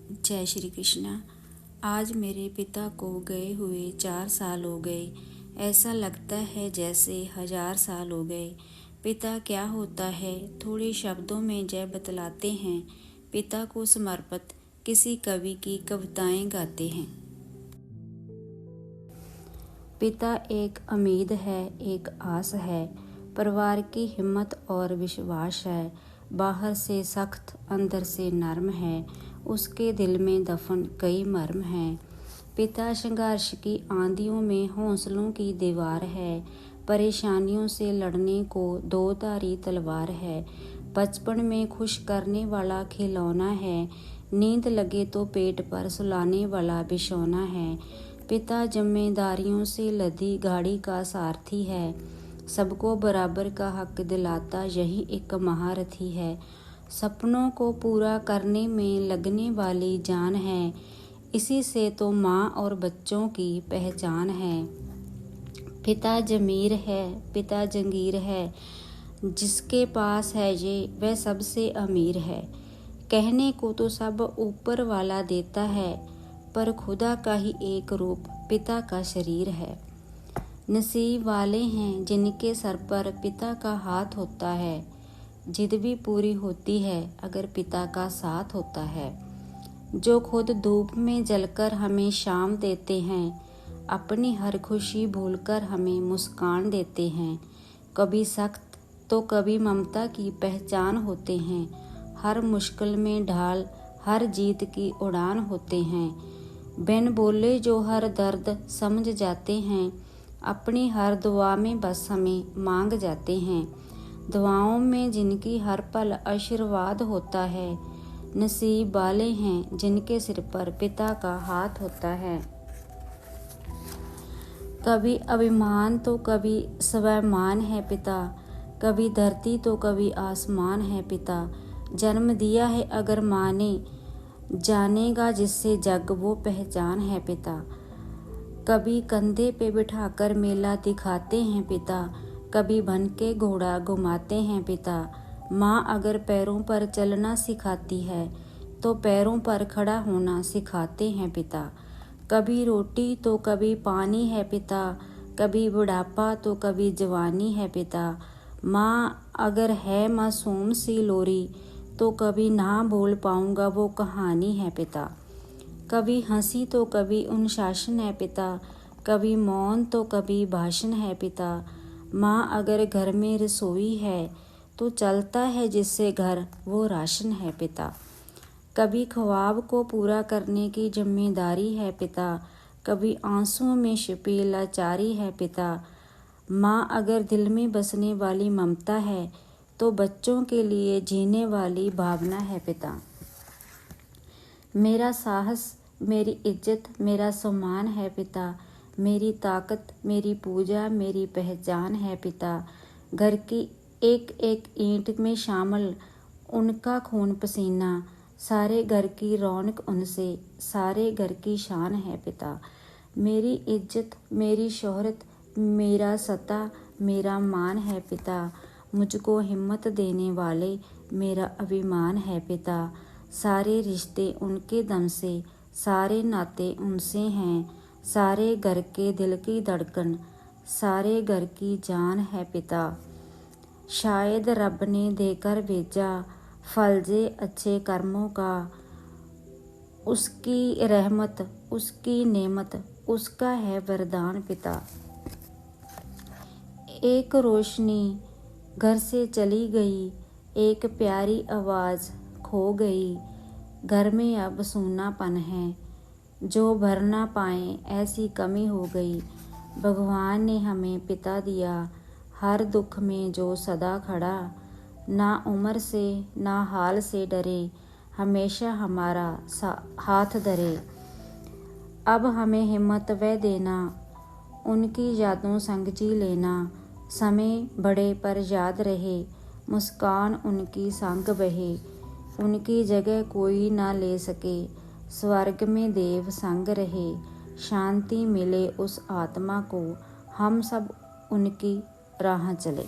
जय श्री कृष्णा। आज मेरे पिता को गए हुए 4 साल हो गए। ऐसा लगता है जैसे 1000 साल हो गए। पिता क्या होता है, थोड़े शब्दों में जय बतलाते हैं। पिता को समर्पित किसी कवि की कविताएं गाते हैं। पिता एक उम्मीद है, एक आस है, परिवार की हिम्मत और विश्वास है। बाहर से सख्त, अंदर से नरम है, उसके दिल में दफन कई मर्म हैं। पिता संघर्ष की आंधियों में हौसलों की दीवार है, परेशानियों से लड़ने को 2 धारी तलवार है। बचपन में खुश करने वाला खिलौना है, नींद लगे तो पेट पर सुलाने वाला बिछौना है। पिता जिम्मेदारियों से लदी गाड़ी का सारथी है, सबको बराबर का हक दिलाता यही एक महारथी है। सपनों को पूरा करने में लगने वाली जान है, इसी से तो माँ और बच्चों की पहचान है। पिता जमीर है, पिता जंगीर है, जिसके पास है ये वह सबसे अमीर है। कहने को तो सब ऊपर वाला देता है, पर खुदा का ही एक रूप पिता का शरीर है। नसीब वाले हैं जिनके सर पर पिता का हाथ होता है, जिद भी पूरी होती है अगर पिता का साथ होता है। जो खुद धूप में जलकर हमें शाम देते हैं, अपनी हर खुशी भूलकर हमें मुस्कान देते हैं। कभी सख्त तो कभी ममता की पहचान होते हैं, हर मुश्किल में ढाल, हर जीत की उड़ान होते हैं। बिन बोले जो हर दर्द समझ जाते हैं, अपनी हर दुआ में बस हमें मांग जाते हैं। दुआओं में जिनकी हर पल आशीर्वाद होता है, नसीब वाले हैं जिनके सिर पर पिता का हाथ होता है। कभी अभिमान तो कभी स्वाभिमान है पिता, कभी धरती तो कभी आसमान है पिता। जन्म दिया है अगर माँ ने, जानेगा जिससे जग वो पहचान है पिता। कभी कंधे पे बिठाकर मेला दिखाते हैं पिता, कभी बन के घोड़ा घुमाते हैं पिता। माँ अगर पैरों पर चलना सिखाती है, तो पैरों पर खड़ा होना सिखाते हैं पिता। कभी रोटी तो कभी पानी है पिता, कभी बुढ़ापा तो कभी जवानी है पिता। माँ अगर है मासूम सी लोरी, तो कभी ना भूल पाऊँगा वो कहानी है पिता। कभी हंसी तो कभी अनुशासन है पिता, कभी मौन तो कभी भाषण है पिता। माँ अगर घर में रसोई है, तो चलता है जिससे घर वो राशन है पिता। कभी ख्वाब को पूरा करने की जिम्मेदारी है पिता, कभी आंसुओं में छिपी लाचारी है पिता। माँ अगर दिल में बसने वाली ममता है, तो बच्चों के लिए जीने वाली भावना है पिता। मेरा साहस, मेरी इज्जत, मेरा सम्मान है पिता। मेरी ताकत, मेरी पूजा, मेरी पहचान है पिता। घर की एक एक ईंट में शामिल उनका खून पसीना, सारे घर की रौनक उनसे, सारे घर की शान है पिता। मेरी इज्जत, मेरी शोहरत, मेरा सता, मेरा मान है पिता। मुझको हिम्मत देने वाले मेरा अभिमान है पिता। सारे रिश्ते उनके दम से, सारे नाते उनसे हैं, सारे घर के दिल की धड़कन, सारे घर की जान है पिता। शायद रब ने देकर भेजा फल जे अच्छे कर्मों का, उसकी रहमत, उसकी नेमत, उसका है वरदान पिता। एक रोशनी घर से चली गई, एक प्यारी आवाज़ खो गई। घर में अब सूनापन है, जो भर ना पाए ऐसी कमी हो गई। भगवान ने हमें पिता दिया, हर दुख में जो सदा खड़ा, ना उम्र से ना हाल से डरे, हमेशा हमारा हाथ धरे। अब हमें हिम्मत वह देना, उनकी यादों संग जी लेना। समय बड़े पर याद रहे, मुस्कान उनकी संग बहे। उनकी जगह कोई ना ले सके, स्वर्ग में देव संग रहे। शांति मिले उस आत्मा को, हम सब उनकी राह चले।